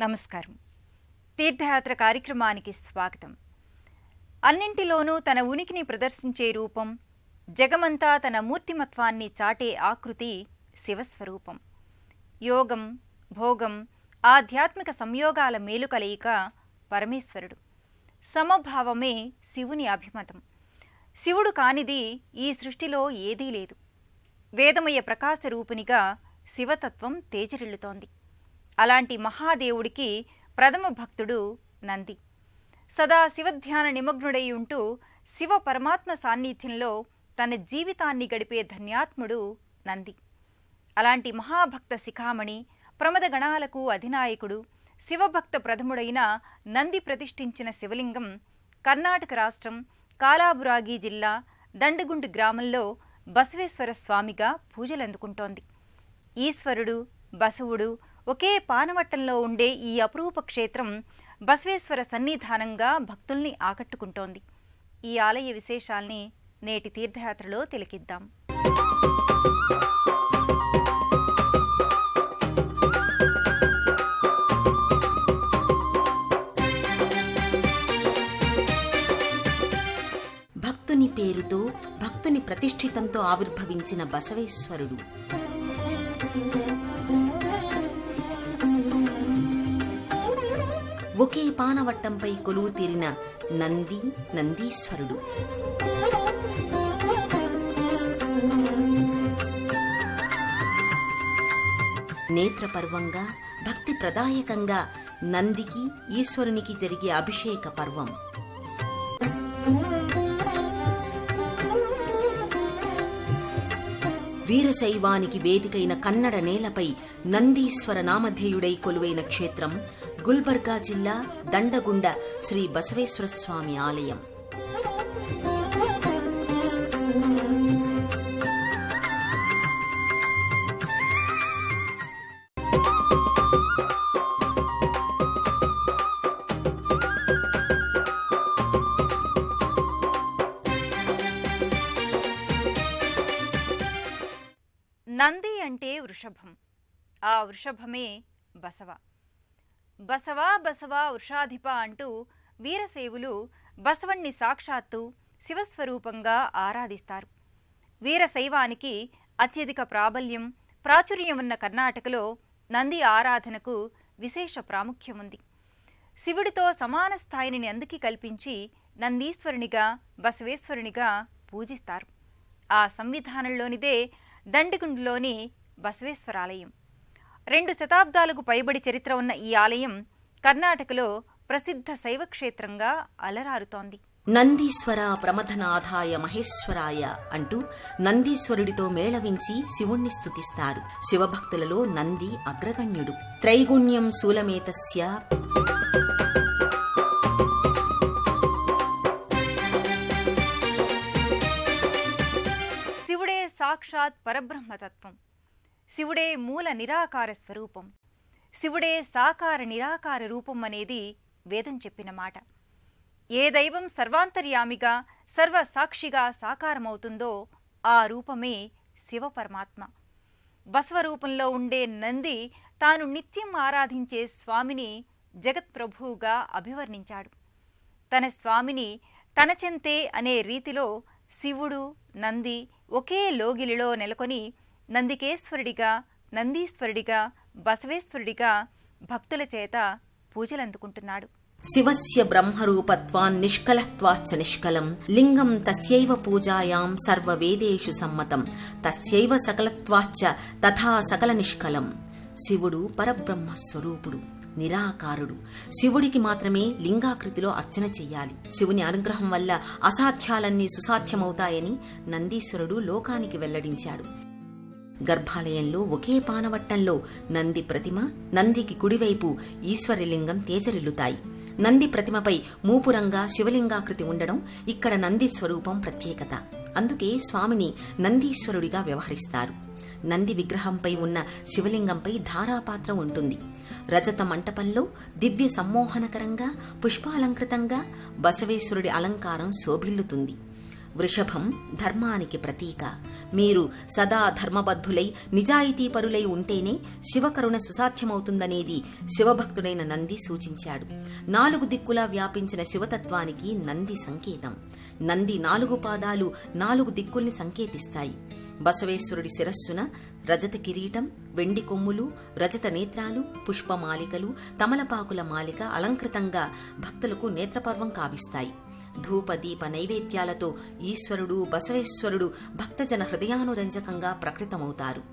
నమస్కారం. తీర్థయాత్ర కార్యక్రమానికి స్వాగతం. అన్నింటిలోనూ తన ఉనికిని ప్రదర్శించే రూపం, జగమంతా తన మూర్తిమత్వాన్ని చాటే ఆకృతి శివస్వరూపం. యోగం, భోగం, ఆధ్యాత్మిక సంయోగాల మేలుకలయిక పరమేశ్వరుడు. సమభావమే శివుని అభిమతం. శివుడు కానిది ఈ సృష్టిలో ఏదీ లేదు. వేదమయ ప్రకాశ రూపునిగా శివతత్వం తేజరిల్లుతోంది. అలాంటి మహాదేవుడికి ప్రథమ భక్తుడు నంది. సదా శివధ్యాన నిమగ్నుడై ఉంటూ శివ పరమాత్మ సాన్నిధ్యంలో తన జీవితాన్ని గడిపే ధన్యాత్ముడు నంది. అలాంటి మహాభక్త శిఖామణి, ప్రమద గణాలకు అధినాయకుడు, శివభక్త ప్రథముడైన నంది ప్రతిష్ఠించిన శివలింగం కర్ణాటక రాష్ట్రం కాలాబురాగి జిల్లా దండగుండి గ్రామంలో బసవేశ్వర స్వామిగా పూజలందుకుంటోంది. ఈశ్వరుడు, బసవుడు ఒకే పానవట్టంలో ఉండే ఈ అపురూప క్షేత్రం బసవేశ్వర సన్నిధానంగా భక్తుల్ని ఆకట్టుకుంటోంది. ఈ ఆలయ విశేషాల్ని నేటి తీర్థయాత్రలో తిలకిద్దాం. భక్తుని పేరుతో, భక్తుని ప్రతిష్ఠితంతో ఆవిర్భవించిన బసవేశ్వరుడు ఒకే పానవట్టంపై కొలువు తీరిన నంది, నందీశ్వరుడు. నేత్రపర్వంగా, భక్తి ప్రదాయకంగా నందికి, ఈశ్వరునికి జరిగే అభిషేక పర్వం. వీరశైవానికి వేదికైన కన్నడ నేలపై నందీశ్వర నామధేయుడై కొలువైన క్షేత్రం గుల్బర్గా జిల్లా దండగుండ శ్రీ బసవేశ్వర స్వామి ఆలయం. నంది అంటే వృషభం, ఆ వృషభమే బసవ. బసవా బసవా వృషాధిప అంటూ వీరశైవులు బసవణ్ణి సాక్షాత్తు శివస్వరూపంగా ఆరాధిస్తారు. వీరశైవానికి అత్యధిక ప్రాబల్యం, ప్రాచుర్యం ఉన్న కర్ణాటకలో నంది ఆరాధనకు విశేష ప్రాముఖ్యం ఉంది. శివుడితో సమాన స్థాయిని నందికి కల్పించి నందీశ్వరునిగా, బసవేశ్వరునిగా పూజిస్తారు. ఆ సంవిధానంలోనిదే దండిగుండ్లోని బసవేశ్వరాలయం. 2 శతాబ్దాలకు పైబడి చరిత్ర ఉన్న ఈ ఆలయం కర్ణాటకలో ప్రసిద్ధ శైవక్షేత్రంగా అలరారుతోంది. నందీశ్వర ప్రమథనాథాయ మహేశ్వరాయ అంటూ నందీశ్వరుడితో మేళవించి శివుణ్ణి స్తుతిస్తారు. శివభక్తులలో నంది అగ్రగణ్యుడు. త్రైగుణ్యం శూలమేతస్య సాక్షాత్ పరబ్రహ్మతత్వం. శివుడే మూల నిరాకార స్వరూపం. శివుడే సాకార నిరాకార రూపం అనేది వేదం చెప్పిన మాట. ఏ దైవం సర్వాంతర్యామిగా, సర్వసాక్షిగా సాకారమవుతుందో ఆ రూపమే శివ పరమాత్మ. బసవరూపంలో ఉండే నంది తాను నిత్యం ఆరాధించే స్వామిని జగత్ప్రభువుగా అభివర్ణించాడు. తన స్వామిని తన చెంతే అనే రీతిలో శివుడు, నంది ఒకే లోగిలిలో నెలకొని నందికేశ్వరుడిగా, నందీశ్వరుడిగా, బసవేశ్వరుడిగా భక్తుల చేత పూజలందుకుంటున్నాడు. శివస్య బ్రహ్మరూపత్వాన్ నిష్కలత్వాచ్చ నిష్కలం లింగం తస్యైవ పూజాయాం సర్వవేదేషు సమ్మతం తస్యైవ సకలత్వాచ్చ తథా సకల నిష్కలం. శివుడు పరబ్రహ్మస్వరూపుడు, నిరాకారుడు. శివుడికి మాత్రమే లింగాకృతిలో అర్చన చెయ్యాలి. శివుని అనుగ్రహం వల్ల అసాధ్యాలన్నీ సుసాధ్యమవుతాయని నందీశ్వరుడు లోకానికి వెల్లడించాడు. గర్భాలయంలో ఒకే పానవట్టంలో నంది ప్రతిమ, నందికి కుడివైపు ఈశ్వరలింగం తేజరిల్లుతాయి. నంది ప్రతిమపై మూపురంగా శివలింగాకృతి ఉండడం ఇక్కడ నంది స్వరూపం ప్రత్యేకత. అందుకే స్వామిని నందీశ్వరుడిగా వ్యవహరిస్తారు. నంది విగ్రహంపై ఉన్న శివలింగంపై ధారాపాత్ర ఉంటుంది. రజత మంటపంలో దివ్య సమ్మోహనకరంగా పుష్పాలంకృతంగా బసవేశ్వరుడి అలంకారం శోభిల్లుతుంది. వృషభం ధర్మానికి ప్రతీక. మీరు సదా ధర్మబద్ధులై నిజాయితీపరులై ఉంటేనే శివకరుణ సుసాధ్యమవుతుందనేది శివభక్తుడైన నంది సూచించాడు. 4 దిక్కులా వ్యాపించిన శివతత్వానికి నంది సంకేతం. నంది 4 పాదాలు 4 దిక్కుల్ని సంకేతిస్తాయి. బసవేశ్వరుడి శిరస్సున రజత కిరీటం, వెండి కొమ్ములు, రజత నేత్రాలు, పుష్పమాలికలు, తమలపాకుల మాలిక అలంకృతంగా భక్తులకు నేత్రపర్వం కావిస్తాయి. ధూప దీప నైవేద్యాలతో ఈశ్వరుడు బసవేశ్వరుడు భక్తజన హృదయానురంజకంగా ప్రకటితమవుతారు.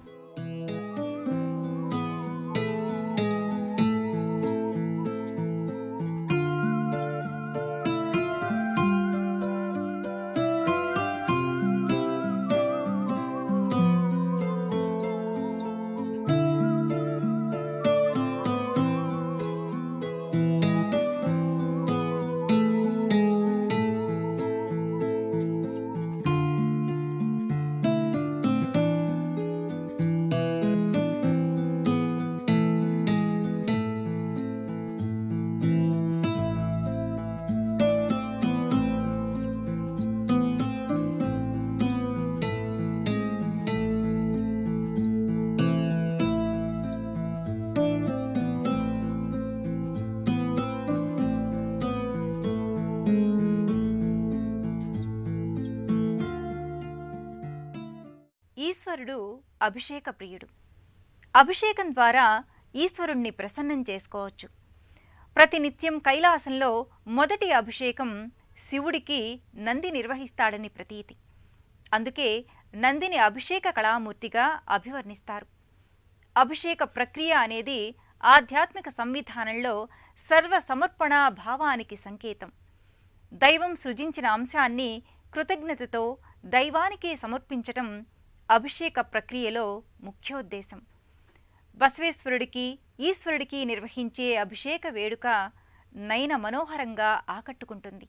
ఈశ్వరుడు అభిషేక ప్రియుడు. అభిషేకం ద్వారా ఈశ్వరుణ్ణి ప్రసన్నం చేసుకోవచ్చు. ప్రతినిత్యం కైలాసంలో మొదటి అభిషేకం శివుడికి నంది నిర్వహిస్తాడని ప్రతీతి. అందుకే నందిని అభిషేక కళామూర్తిగా అభివర్ణిస్తారు. అభిషేక ప్రక్రియ అనేది ఆధ్యాత్మిక సంవిధానంలో సర్వ సమర్పణ భావానికి సంకేతం. దైవం సృజించిన అంశాన్ని కృతజ్ఞతతో దైవానికే సమర్పించటం అభిషేక ప్రక్రియలో ముఖ్యోద్దేశం. బసవేశ్వరుడికి ఈశ్వరుడికి నిర్వహించే అభిషేక వేడుక నయన మనోహరంగా ఆకట్టుకుంటుంది.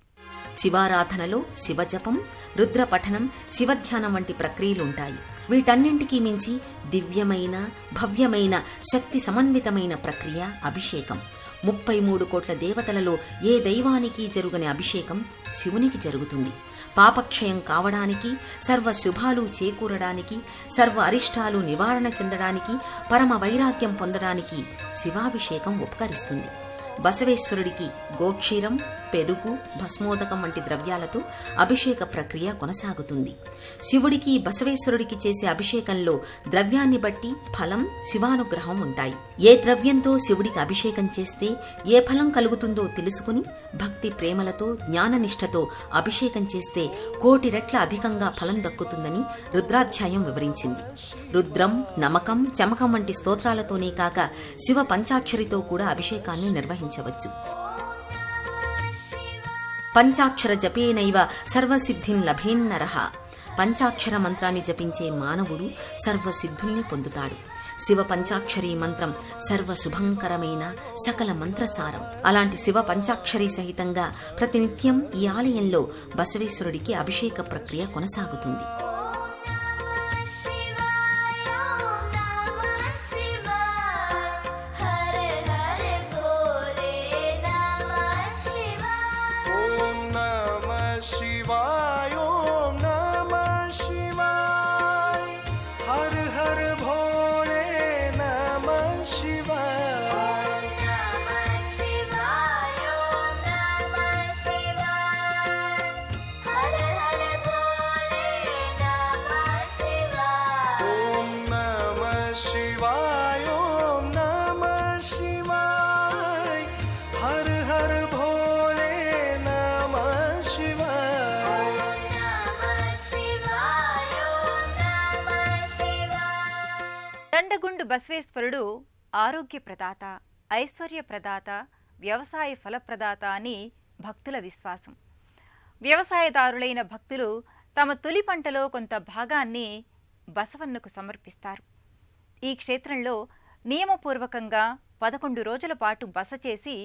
శివారాధనలో శివజపం, రుద్రపఠనం, శివధ్యానం వంటి ప్రక్రియలుంటాయి. వీటన్నింటికీ మించి దివ్యమైన భవ్యమైన శక్తి సమన్వితమైన ప్రక్రియ అభిషేకం. 33 కోట్ల దేవతలలో ఏ దైవానికి జరుగని అభిషేకం శివునికి జరుగుతుంది. పాపక్షయం కావడానికి, సర్వ శుభాలు చేకూరడానికి, సర్వ అరిష్టాలు నివారణ చెందడానికి, పరమ వైరాగ్యం పొందడానికి శివాభిషేకం ఉపకరిస్తుంది. బసవేశ్వరుడికి గోక్షీరం, పెరుగు, భస్మోదకం వంటి ద్రవ్యాలతో అభిషేక ప్రక్రియ కొనసాగుతుంది. శివుడికి బసవేశ్వరుడికి చేసే అభిషేకంలో ద్రవ్యాన్ని బట్టి ఫలం, శివానుగ్రహం ఉంటాయి. ఏ ద్రవ్యంతో శివుడికి అభిషేకం చేస్తే ఏ ఫలం కలుగుతుందో తెలుసుకుని భక్తి ప్రేమలతో జ్ఞాననిష్టతో అభిషేకం చేస్తే 1,000,000 రెట్ల అధికంగా ఫలం దక్కుతుందని రుద్రాధ్యాయం వివరించింది. రుద్రం, నమకం, చమకం వంటి స్తోత్రాలతోనే కాక శివ పంచాక్షరితో కూడా అభిషేకాన్ని నిర్వహించవచ్చు. పంచాక్షర జపేనైవ సర్వసిద్ధిన్ లభేన్నరః. పంచాక్షర మంత్రాన్ని జపించే మానవుడు సర్వసిద్ధుల్ని పొందుతాడు. శివ పంచాక్షరీ మంత్రం సర్వశుభంకరమైన సకల మంత్రసారం. అలాంటి శివ పంచాక్షరీ సహితంగా ప్రతినిత్యం ఈ ఆలయంలో బసవేశ్వరుడికి అభిషేక ప్రక్రియ కొనసాగుతుంది. దండగుండు బసవేశ్వరుడు ఆరోగ్య ప్రదాత, ఐశ్వర్య ప్రదాత, వ్యవసాయ ఫలప్రదాత అని భక్తుల విశ్వాసం. వ్యవసాయదారులైన భక్తులు తమ తొలి పంటలో కొంత భాగాన్ని బసవన్నకు సమర్పిస్తారు. ఈ క్షేత్రంలో నియమపూర్వకంగా 11 రోజుల పాటు బస చేసి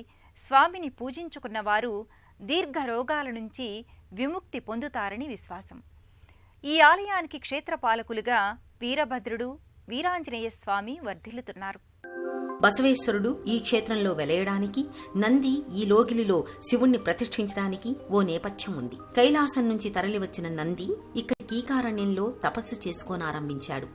స్వామిని పూజించుకున్న వారు దీర్ఘ రోగాల నుంచి విముక్తి పొందుతారని విశ్వాసం. ఈ ఆలయానికి క్షేత్రపాలకులుగా వీరభద్రుడు, వీరాంజనేయ స్వామి వర్ధిల్లుతున్నారు. బసవేశ్వరుడు ఈ క్షేత్రంలో వెలయడానికి, నంది ఈ లోగిలిలో శివుణ్ణి ప్రతిష్ఠించడానికి ఓ నేపథ్యం ఉంది. కైలాసం నుంచి తరలివచ్చిన నంది ఇక్కడ కీకారణ్యంలో తపస్సు చేసుకోనారంభించాడు.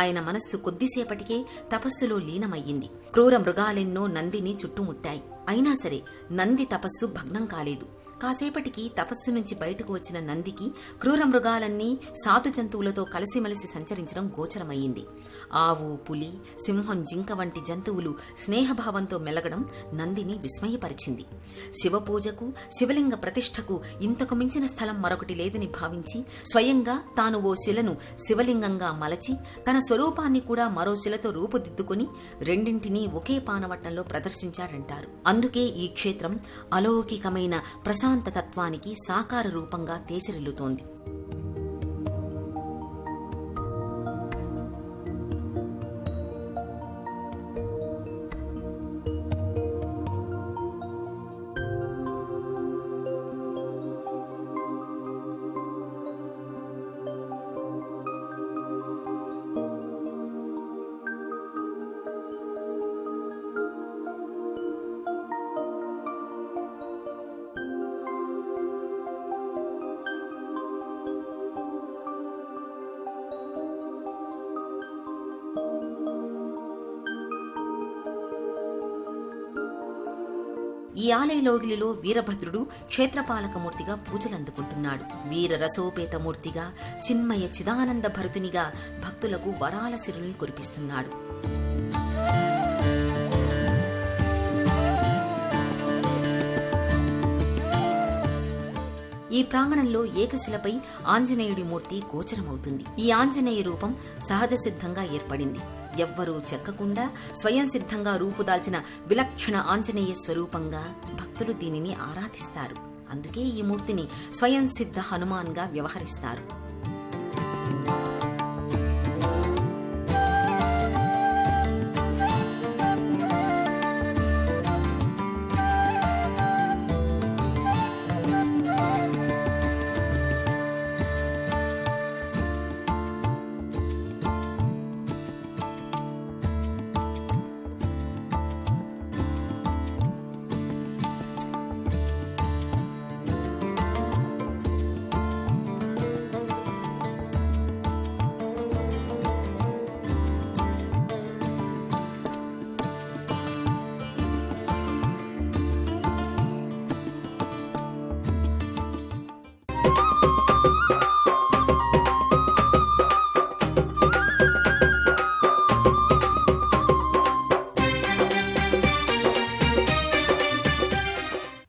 ఆయన మనస్సు కొద్దిసేపటికే తపస్సులో లీనమయ్యింది. క్రూర మృగాలెన్నో నందిని చుట్టుముట్టాయి. అయినా సరే నంది తపస్సు భగ్నం కాలేదు. కాసేపటికి తపస్సు నుంచి బయటకు వచ్చిన నందికి క్రూర మృగాలన్నీ సాధు జంతువులతో కలిసిమలిసి సంచరించడం గోచరమయ్యింది. ఆవు, పులి, సింహం, జింక వంటి జంతువులు స్నేహభావంతో మెలగడం నందిని విస్మయపరిచింది. శివపూజకు, శివలింగ ప్రతిష్ఠకు ఇంతకు మించిన స్థలం మరొకటి లేదని భావించి స్వయంగా తాను ఓ శిలను శివలింగంగా మలచి తన స్వరూపాన్ని కూడా మరో శిలతో రూపుదిద్దుకుని రెండింటినీ ఒకే పానవట్టంలో ప్రదర్శించాడంటారు. అందుకే ఈ క్షేత్రం అలౌకికమైన ప్రశాంత తత్వానికి సాకార రూపంగా తేజరిల్లుతోంది. ఈ ఆలయలోగిలిలో వీరభద్రుడు క్షేత్రపాలకమూర్తిగా పూజలందుకుంటున్నాడు. వీర రసోపేతమూర్తిగా, చిన్మయ చిదానంద భరతునిగా భక్తులకు వరాల సిరుల్ని కురిపిస్తున్నాడు. ఈ ప్రాంగణంలో ఏకశిలపై ఆంజనేయుడి మూర్తి గోచరమవుతుంది. ఈ ఆంజనేయ రూపం సహజ సిద్ధంగా ఏర్పడింది. ఎవ్వరూ చెక్కకుండా స్వయం సిద్ధంగా రూపుదాల్చిన విలక్షణ ఆంజనేయ స్వరూపంగా భక్తులు దీనిని ఆరాధిస్తారు. అందుకే ఈ మూర్తిని స్వయం సిద్ధ హనుమాన్గా వ్యవహరిస్తారు.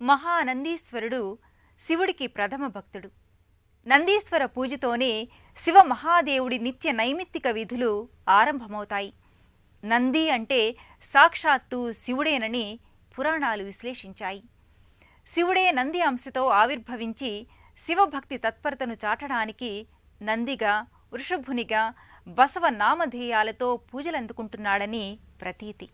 మహానందీశ్వరుడు శివుడికి ప్రథమ భక్తుడు. నందీశ్వర పూజతోనే శివ మహాదేవుడి నిత్య నైమిత్తిక విధులు ఆరంభమవుతాయి. నంది అంటే సాక్షాత్తు శివుడేనని పురాణాలు విశ్లేషించాయి. శివుడే నంది అంశతో ఆవిర్భవించి శివభక్తి తత్పరతను చాటడానికి నందిగా, వృషభునిగా, బసవ నామధేయాలతో పూజలందుకుంటున్నాడని ప్రతీతి.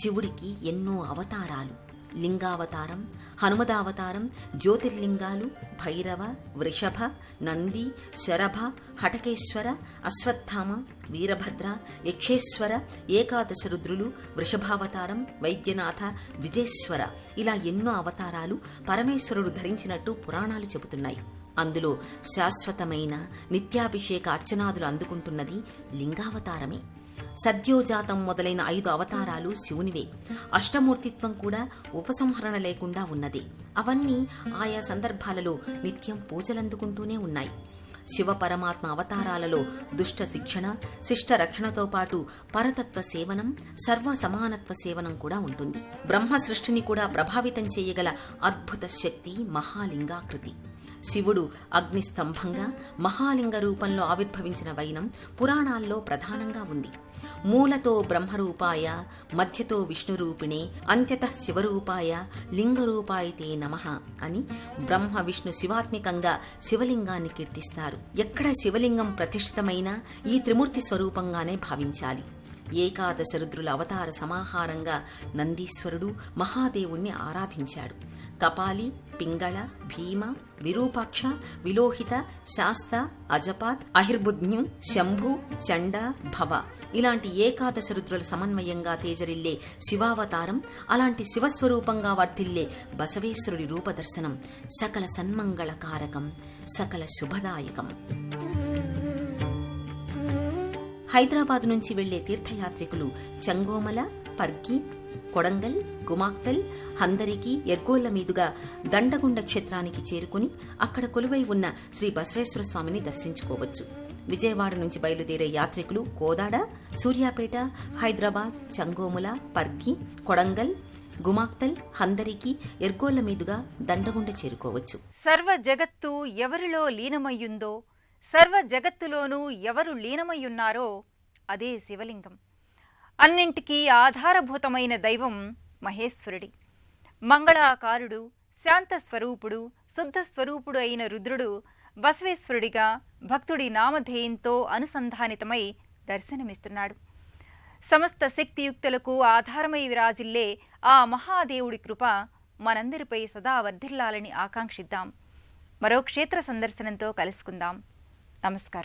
శివుడికి ఎన్నో అవతారాలు. లింగావతారం, హనుమదావతారం, జ్యోతిర్లింగాలు, భైరవ, వృషభ, నంది, శరభ, హటకేశ్వర, అశ్వత్థామ, వీరభద్ర, యక్షేశ్వర, ఏకాదశ రుద్రులు, వృషభావతారం, వైద్యనాథ, విజేశ్వర ఇలా ఎన్నో అవతారాలు పరమేశ్వరుడు ధరించినట్టు పురాణాలు చెబుతున్నాయి. అందులో శాశ్వతమైన నిత్యాభిషేక అర్చనాదులు అందుకుంటున్నది లింగావతారమే. సద్యోజాతం మొదలైన 5 అవతారాలు శివునివే. అష్టమూర్తిత్వం కూడా ఉపసంహరణ లేకుండా ఉన్నదే. అవన్నీ ఆయా సందర్భాలలో నిత్యం పూజలందుకుంటూనే ఉన్నాయి. శివ పరమాత్మ అవతారాలలో దుష్ట శిక్షణ, శిష్ట రక్షణతో పాటు పరతత్వ సేవనం, సర్వ సమానత్వ సేవనం కూడా ఉంటుంది. బ్రహ్మ సృష్టిని కూడా ప్రభావితం చేయగల అద్భుత శక్తి మహాలింగాకృతి. శివుడు అగ్నిస్తంభంగా మహాలింగ రూపంలో ఆవిర్భవించిన వైనం పురాణాల్లో ప్రధానంగా ఉంది. మూలతో బ్రహ్మరూపాయ, మధ్యతో విష్ణురూపిణే, అంత్యతః శివరూపాయ, లింగరూపాయతే నమః అని బ్రహ్మ విష్ణు శివాత్మికంగా శివలింగాన్ని కీర్తిస్తారు. ఎక్కడ శివలింగం ప్రతిష్ఠితమైనా ఈ త్రిమూర్తి స్వరూపంగానే భావించాలి. ఏకాదశ రుద్రుల అవతార సమాహారంగా నందీశ్వరుడు మహాదేవుణ్ణి ఆరాధించాడు. కపాలి, పింగళ, భీమ, విరూపాక్ష, విలోహిత, శాస్త, అజపాత్, అహిర్బుధ్న్యు, శంభు, చండ, భవ ఇలాంటి ఏకాదశ రుద్రుల సమన్వయంగా తేజరిల్లే శివావతారం, అలాంటి శివస్వరూపంగా వర్ధిల్లే బసవేశ్వరుడి రూపదర్శనం సకల సన్మంగళకారకం, సకల శుభదాయకం. హైదరాబాద్ నుంచి వెళ్లే తీర్థయాత్రికులు చంగోమల, పర్గి, కొడంగల్, గుమాక్తల్, హందరికి, ఎర్గోళ్ల మీదుగా దండగుండ క్షేత్రానికి చేరుకుని అక్కడ కొలువై ఉన్న శ్రీ బసవేశ్వర స్వామిని దర్శించుకోవచ్చు. విజయవాడ నుంచి బయలుదేరే యాత్రికులు కోదాడ, సూర్యాపేట, హైదరాబాద్, చంగోముల, పర్గి, కొడంగల్, గుమాక్తల్, హందరికి, ఎర్గోళ్ల మీదుగా దండగుండ చేరుకోవచ్చు. సర్వ జగత్తు ఎవరిలో లీనమయ్యుందో, సర్వ జగత్తులోనూ ఎవరు లీనమయ్యున్నారో అదే శివలింగం. అన్నింటికీ ఆధారభూతమైన దైవం మహేశ్వరుడి. మంగళాకారుడు, శాంతస్వరూపుడు, శుద్ధస్వరూపుడు అయిన రుద్రుడు బసవేశ్వరుడిగా భక్తుడి నామధేయంతో అనుసంధానితమై దర్శనమిస్తున్నాడు. సమస్త శక్తియుక్తులకు ఆధారమై విరాజిల్లే ఆ మహాదేవుడి కృప మనందరిపై సదా వర్ధిల్లాలని ఆకాంక్షిద్దాం. మరో క్షేత్ర సందర్శనంతో కలుసుకుందాం. నమస్కారం.